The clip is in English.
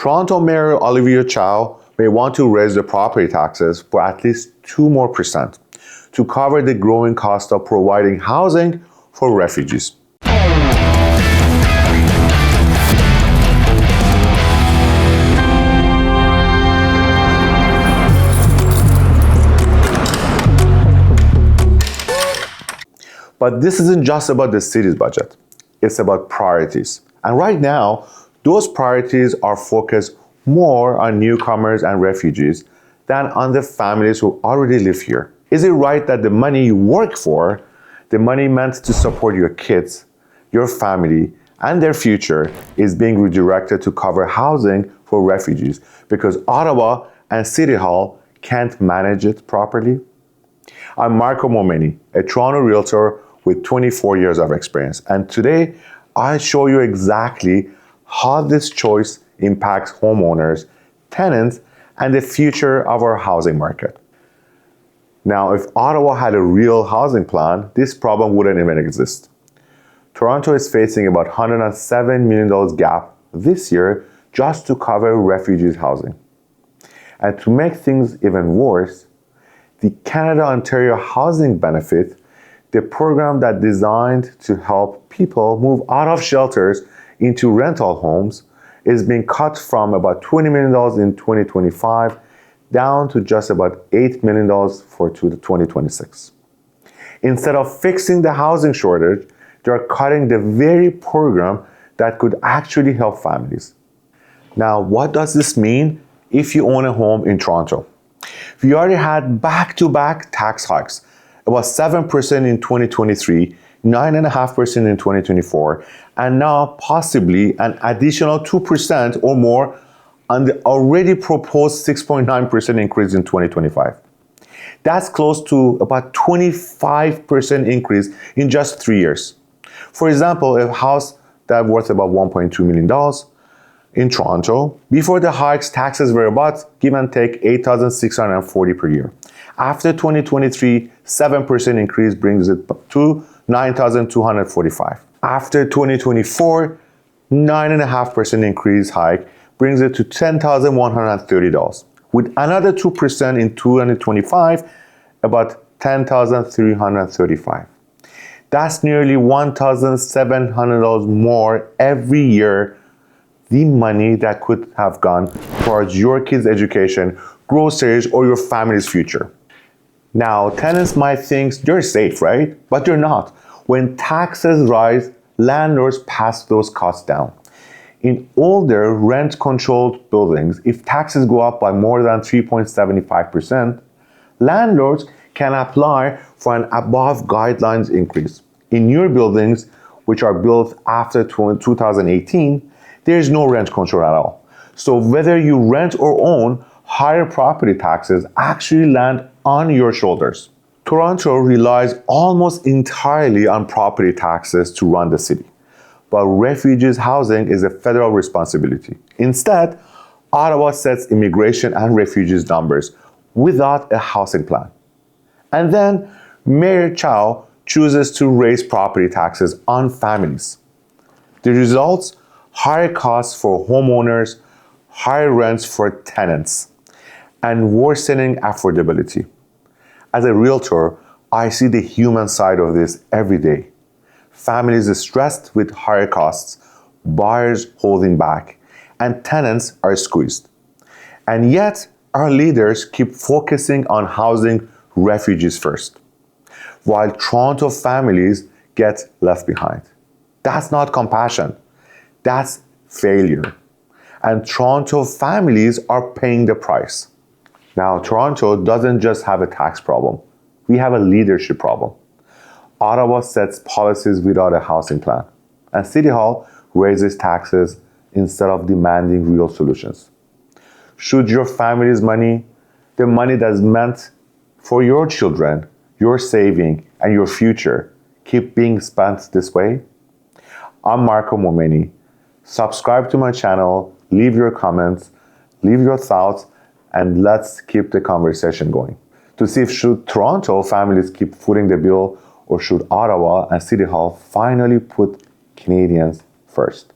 Toronto Mayor Olivia Chow may want to raise the property taxes for at least 2% more to cover the growing cost of providing housing for refugees. But this isn't just about the city's budget. It's about priorities. And right now, those priorities are focused more on newcomers and refugees than on the families who already live here. Is it right that the money you work for, the money meant to support your kids, your family, and their future, is being redirected to cover housing for refugees because Ottawa and City Hall can't manage it properly? I'm Marco Momeni, a Toronto realtor with 24 years of experience, and today I'll show you exactly how this choice impacts homeowners, tenants, and the future of our housing market. Now, if Ottawa had a real housing plan, this problem wouldn't even exist. Toronto is facing about $107 million gap this year just to cover refugees' housing. And to make things even worse, the Canada-Ontario Housing Benefit, the program that's designed to help people move out of shelters into rental homes, is being cut from about $20 million in 2025 down to just about $8 million for 2026. Instead of fixing the housing shortage, they're cutting the very program that could actually help families. Now, what does this mean if you own a home in Toronto? We already had back-to-back tax hikes, about 7% in 2023, 9.5% in 2024, and now possibly an additional 2% or more on the already proposed 6.9% increase in 2025. That's close to about 25% increase in just 3 years. For example, a house that's worth about $1.2 million in Toronto, before the hikes, taxes were about, give and take, $8,640 per year. After 2023, 7% increase brings it to $9,245. After 2024, 9.5% increase hike brings it to $10,130. With another 2% in 2025, about $10,335. That's nearly $1,700 more every year, the money that could have gone towards your kids' education, groceries, or your family's future. Now, tenants might think they're safe, right? But they're not. When taxes rise, landlords pass those costs down. In older rent-controlled buildings, if taxes go up by more than 3.75%, landlords can apply for an above guidelines increase. In newer buildings, which are built after 2018, there is no rent control at all. So whether you rent or own, higher property taxes actually land on your shoulders. Toronto relies almost entirely on property taxes to run the city, but refugees' housing is a federal responsibility. Instead, Ottawa sets immigration and refugees numbers without a housing plan. And then Mayor Chow chooses to raise property taxes on families. The results? Higher costs for homeowners, higher rents for tenants, and worsening affordability. As a realtor, I see the human side of this every day. Families are stressed with higher costs, buyers holding back, and tenants are squeezed. And yet, our leaders keep focusing on housing refugees first, while Toronto families get left behind. That's not compassion. That's failure. And Toronto families are paying the price. Now, Toronto doesn't just have a tax problem. We have a leadership problem. Ottawa sets policies without a housing plan, and City Hall raises taxes instead of demanding real solutions. Should your family's money, the money that's meant for your children, your saving, and your future, keep being spent this way? I'm Marco Momeni. Subscribe to my channel, leave your comments, leave your thoughts, and let's keep the conversation going to see if should Toronto families keep footing the bill, or should Ottawa and City Hall finally put Canadians first.